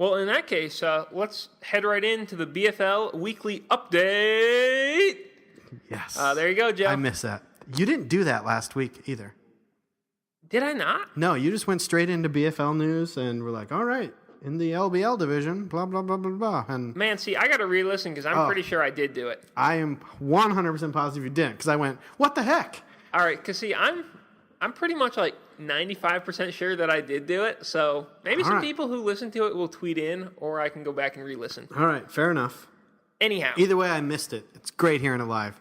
Well, in that case, let's head right into the BFL weekly update. Yes. There you go, Joe. I miss that. You didn't do that last week either. Did I not? No, you just went straight into BFL news and were like, all right, in the LBL division, blah, blah, blah, blah, blah. And Man, see, I got to re-listen because I'm pretty sure I did do it. I am 100% positive you didn't because I went, what the heck? All right, because see, I'm pretty much like 95% sure that I did do it. So maybe some people who listen to it will tweet in, or I can go back and re-listen. All right, fair enough. Anyhow. Either way, I missed it. It's great hearing it live.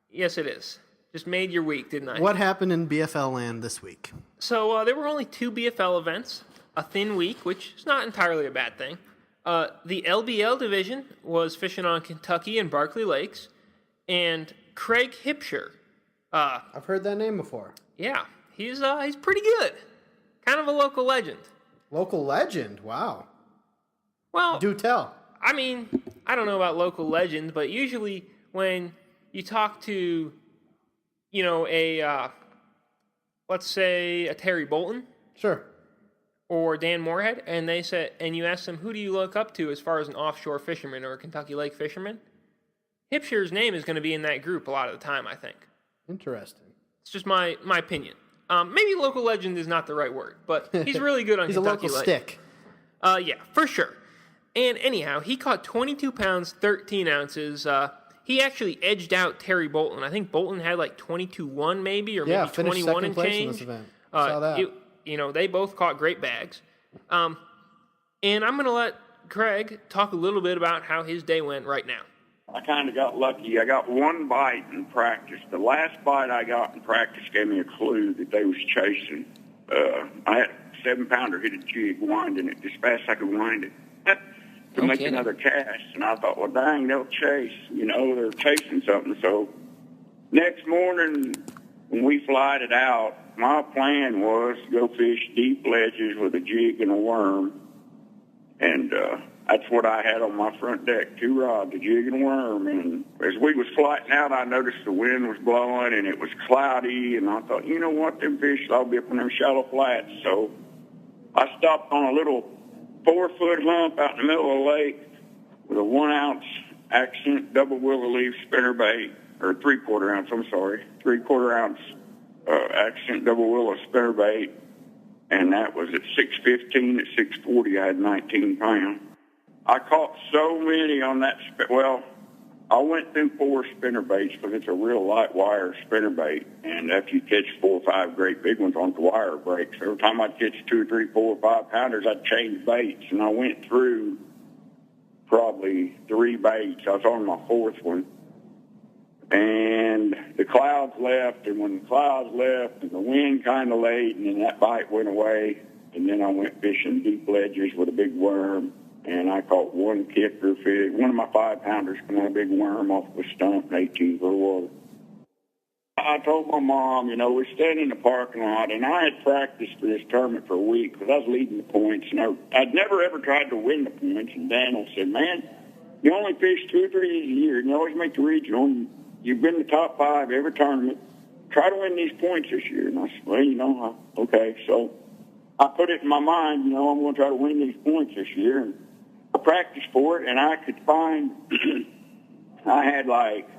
Yes, it is. Just made your week, didn't I? What happened in BFL land this week? So there were only 2 BFL events, a thin week, which is not entirely a bad thing. The LBL division was fishing on Kentucky and Barkley Lakes, and Craig Hipsher. I've heard that name before. Yeah, he's pretty good. Kind of a local legend. Local legend? Wow. Well, do tell. I mean, I don't know about local legends, but usually when you talk to, let's say a Terry Bolton. Sure. Or Dan Moorhead, and you ask them, who do you look up to as far as an offshore fisherman or a Kentucky Lake fisherman? Hipsher's name is going to be in that group a lot of the time, I think. Interesting. It's just my opinion. Maybe local legend is not the right word, but he's really good on Kentucky Lake. He's a local stick. Yeah, for sure. And anyhow, he caught 22 pounds, 13 ounces. He actually edged out Terry Bolton. I think Bolton had like 22-1 maybe, or maybe 21 and change. In this event. Saw that. They both caught great bags. And I'm going to let Craig talk a little bit about how his day went right now. I kind of got lucky. I got one bite in practice. The last bite I got in practice gave me a clue that they was chasing. I had a 7-pounder hit a jig, winding it as fast as I could wind it to make another cast. And I thought, well, dang, they'll chase. They're chasing something. So next morning when we flied it out, my plan was to go fish deep ledges with a jig and a worm. And that's what I had on my front deck, 2 rods, a jig and a worm. And as we was flying out, I noticed the wind was blowing and it was cloudy. And I thought, you know what, them fish will be up in them shallow flats. So I stopped on a little 4-foot hump out in the middle of the lake with a 1-ounce accent double willow leaf spinnerbait, or 3/4 ounce, 3/4 ounce accent double willow spinnerbait. And that was at 6:15. At 6:40, I had 19 pounds. I caught so many on that. I went through 4 spinnerbaits because it's a real light wire spinnerbait. And after you catch 4 or 5 great big ones on the wire breaks, every time I'd catch 2 or 3, 4 or 5 pounders, I'd change baits. And I went through probably 3 baits. I was on my 4th one. And the clouds left, and when the clouds left, and the wind kind of laid, and then that bite went away, and then I went fishing deep ledges with a big worm, and I caught 1 kicker fish. One of my 5-pounders come on a big worm off of a stump, 18-foot water. I told my mom, we're standing in the parking lot, and I had practiced for this tournament for a week because I was leading the points, and I'd never ever tried to win the points. And Daniel said, man, you only fish 2 or 3 days a year, and you always make the regional, and you've been in the top 5 every tournament. Try to win these points this year. And I said, well, okay. So I put it in my mind, I'm going to try to win these points this year. And I practiced for it, and I could find, I had like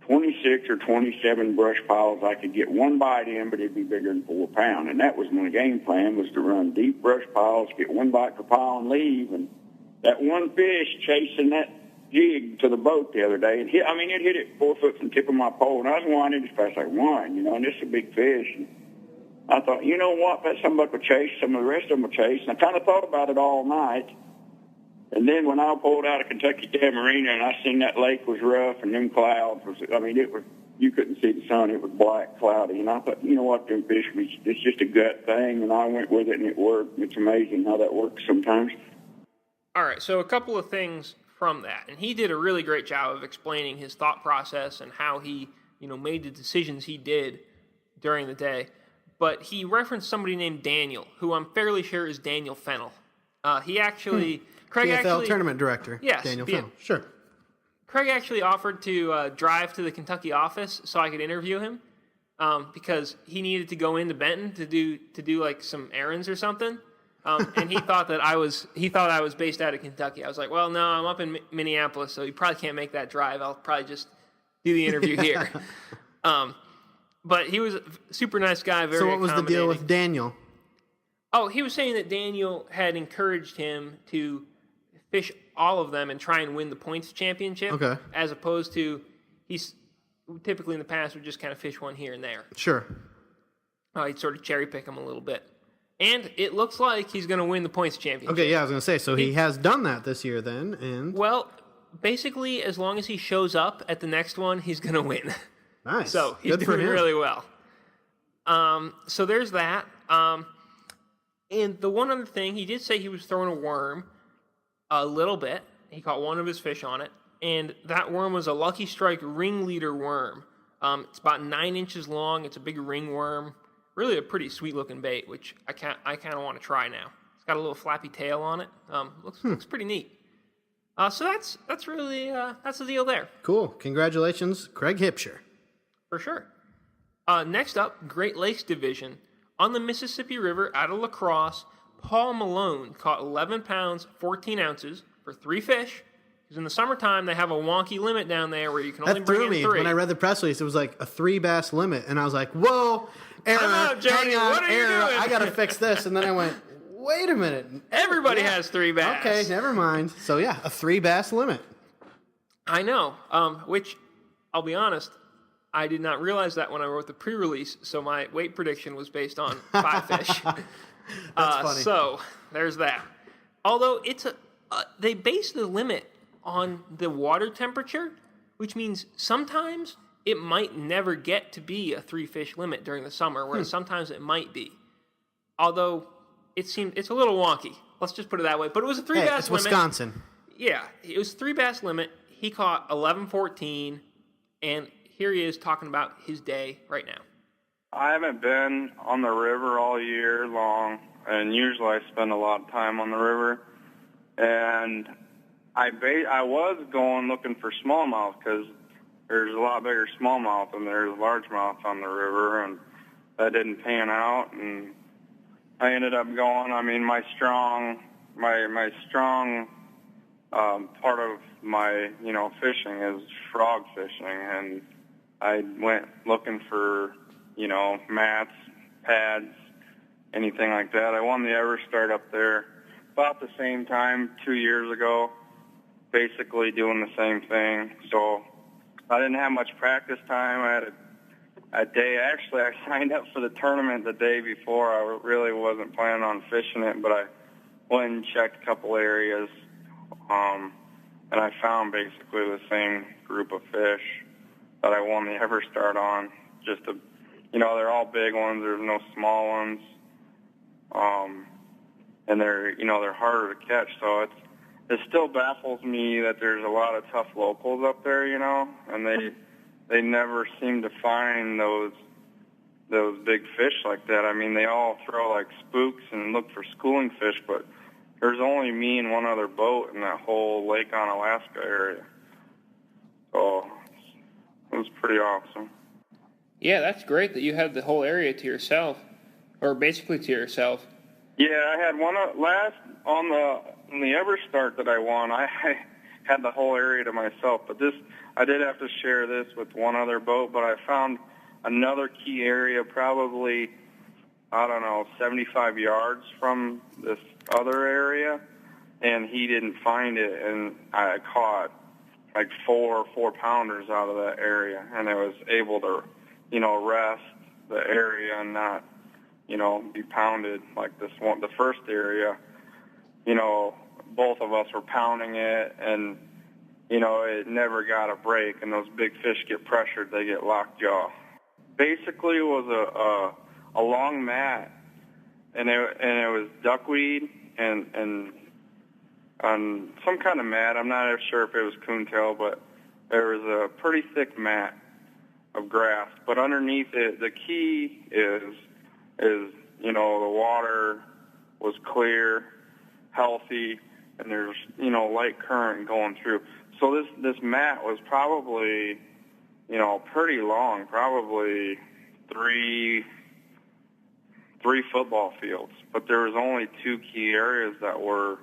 26 or 27 brush piles I could get 1 bite in, but it'd be bigger than 4 pounds. And that was my game plan, was to run deep brush piles, get 1 bite per pile and leave. And that one fish chasing that jig to the boat the other day, and it hit it 4 foot from the tip of my pole, and I was winding as fast as I could wind, and this is a big fish. And I thought, you know what, that's somebody will chase, some of the rest of them will chase, and I kind of thought about it all night. And then when I pulled out of Kentucky Marina and I seen that lake was rough and them clouds you couldn't see the sun, it was black, cloudy, and I thought, you know what, them fish, it's just a gut thing, and I went with it and it worked. It's amazing how that works sometimes. All right, so a couple of things from that, and he did a really great job of explaining his thought process and how he, made the decisions he did during the day. But he referenced somebody named Daniel, who I'm fairly sure is Daniel Fennell. Craig BFL tournament director. Yes, Daniel Fennell. Sure. Craig actually offered to drive to the Kentucky office so I could interview him because he needed to go into Benton to do like some errands or something. And he thought that I was based out of Kentucky. I was like, well, no, I'm up in Minneapolis, so you probably can't make that drive. I'll probably just do the interview here. But he was a super nice guy, very accommodating. So what was the deal with Daniel? Oh, he was saying that Daniel had encouraged him to fish all of them and try and win the points championship. Okay. As opposed to he's typically in the past would just kind of fish one here and there. Sure. He'd sort of cherry pick them a little bit. And it looks like he's going to win the points championship. Okay, yeah, I was going to say, so he has done that this year then, and... Well, basically, as long as he shows up at the next one, he's going to win. Nice. So he's doing really well. So there's that. And the one other thing, he did say he was throwing a worm a little bit. He caught one of his fish on it. And that worm was a Lucky Strike ringleader worm. It's about 9 inches long. It's a big ringworm. Really a pretty sweet-looking bait, which I kind of want to try now. It's got a little flappy tail on it. Looks pretty neat. So that's really that's the deal there. Cool. Congratulations, Craig Hipsher. For sure. Next up, Great Lakes Division. On the Mississippi River out of La Crosse, Paul Malone caught 11 pounds, 14 ounces for 3 fish. Because in the summertime, they have a wonky limit down there where you can only bring in 3. When I read the press release, it was like a 3 bass limit. And I was like, whoa, error, hang on, what are error, you doing? I got to fix this. And then I went, wait a minute. Everybody has 3 bass. Okay, never mind. So, yeah, a 3 bass limit. I know, which, I'll be honest, I did not realize that when I wrote the pre-release, so my weight prediction was based on 5 fish. That's funny. So, there's that. Although, they base the limit on the water temperature, which means sometimes it might never get to be a 3-fish limit during the summer, whereas sometimes it might be. Although, it's a little wonky. Let's just put it that way. But it was a 3 bass limit. It's Wisconsin. Yeah, it was 3 bass limit. He caught 11-14, and here he is talking about his day right now. I haven't been on the river all year long, and usually I spend a lot of time on the river. And I was going looking for smallmouth because there's a lot bigger smallmouth than there's largemouth on the river, and that didn't pan out. And I ended up going. I mean, my strong part of my fishing is frog fishing, and I went looking for mats, pads, anything like that. I won the Everstart up there about the same time 2 years ago, basically doing the same thing. So I didn't have much practice time. I had a day. Actually, I signed up for the tournament the day before. I really wasn't planning on fishing it, but I went and checked a couple areas, and I found basically the same group of fish that I won the Everstart on. They're all big ones. There's no small ones, and they're harder to catch. So it still baffles me that there's a lot of tough locals up there, and they never seem to find those big fish like that. I mean, they all throw like spooks and look for schooling fish, but there's only me and one other boat in that whole Lake on Alaska area. So it was pretty awesome. Yeah, that's great that you had the whole area to yourself, or basically to yourself. Yeah, I had one on the Everstart that I won. I had the whole area to myself, but I did have to share this with one other boat. But I found another key area, probably 75 yards from this other area, and he didn't find it, and I caught like 4 4-pounders out of that area, and I was able to rest the area and not be pounded like this one. The first area, both of us were pounding it, and it never got a break, and those big fish get pressured, they get lockjaw. Basically, it was a long mat, and it was duckweed and some kind of mat. I'm not sure if it was coontail, but there was a pretty thick mat of grass. But underneath it, the key is the water was clear, healthy, and there's light current going through. So this mat was probably pretty long, probably 3 3 football fields, but there was only 2 key areas that were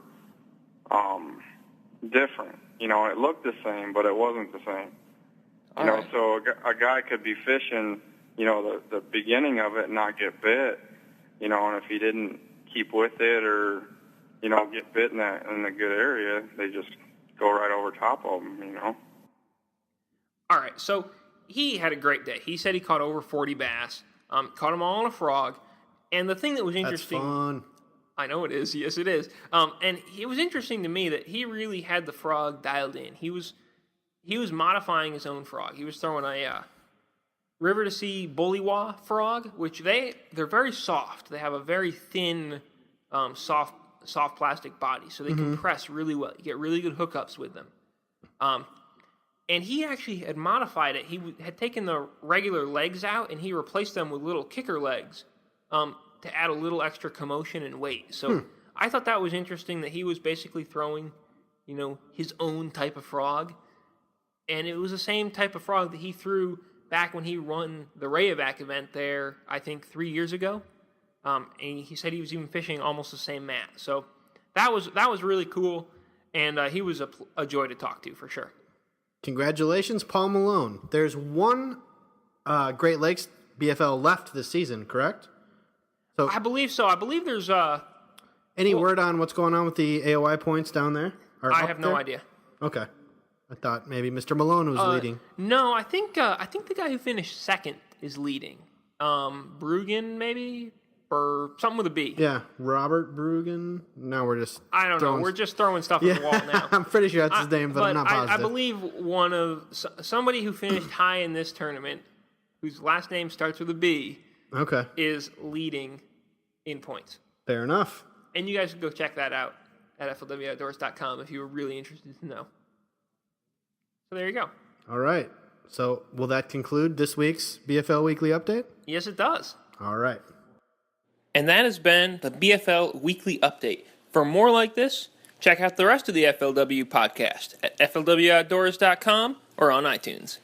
different. You know, it looked the same, but it wasn't the same. You know, so a guy could be fishing, you know, the beginning of it and not get bit, you know, and if he didn't keep with it or, you know, get bit in a good area, they just go right over top of them, you know. All right, so he had a great day. He said he caught over 40 bass, caught them all on a frog, and the thing that was interesting... That's fun. I know it is. Yes, it is. And it was interesting to me that he really had the frog dialed in. He was modifying his own frog. He was throwing a river to sea bullywah frog, which they're very soft. They have a very thin, soft plastic body, so they compress really well. You get really good hookups with them. And he actually had modified it. He had taken the regular legs out, and he replaced them with little kicker legs to add a little extra commotion and weight. So I thought that was interesting that he was basically throwing, you know, his own type of frog. And it was the same type of frog that he threw back when he won the Rayovac event there, I think 3 years ago. And he said he was even fishing almost the same mat. So that was really cool, and he was a joy to talk to for sure. Congratulations, Paul Malone. There's one Great Lakes BFL left this season, correct? So I believe so. I believe there's any word on what's going on with the AOI points down there? I have no idea. Okay. I thought maybe Mr. Malone was leading. No, I think the guy who finished second is leading. Brugan, maybe? Or something with a B. Yeah, Robert Brugan. Now we're just... I don't know. We're just throwing stuff at the wall now. I'm pretty sure that's his name, but I'm not positive. I believe somebody who finished high in this tournament, whose last name starts with a B, is leading in points. Fair enough. And you guys can go check that out at flwoutdoors.com if you were really interested to know. So there you go. All right. So will that conclude this week's BFL Weekly Update? Yes, it does. All right. And that has been the BFL Weekly Update. For more like this, check out the rest of the FLW podcast at flwoutdoors.com or on iTunes.